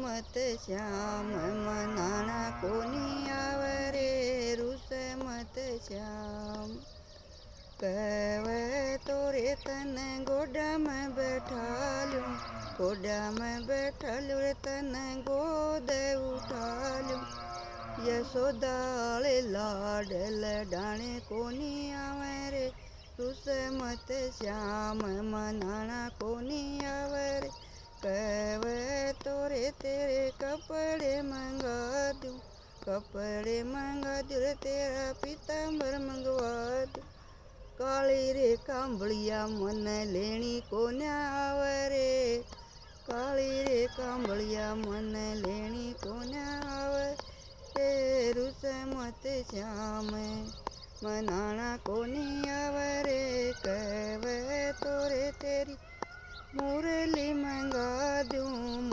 मत श्याम मनाना कोनी आवरे रुस मत श्याम कहवे तोरे तन गोडा में बैठालू गोडा में बैठालू रे तन गोद उठालू यशोदाले लाड लडाणे कोनी आवे रे रुस मत श्याम मनाना कोनी आवे रे कहवे तोरे तेरे कपड़े मंगा दूँ रे तेरा पीतांबर मंगवा दूँ काली रे कांबलिया मन लेनी कोन्या आवे रे काली रे कांबलिया मन लेनी कोन्या आवे रे रुस मत श्याम मनाना कोनी आवे रे कहवे तोरे तेरी मुरली मंगा दूँ।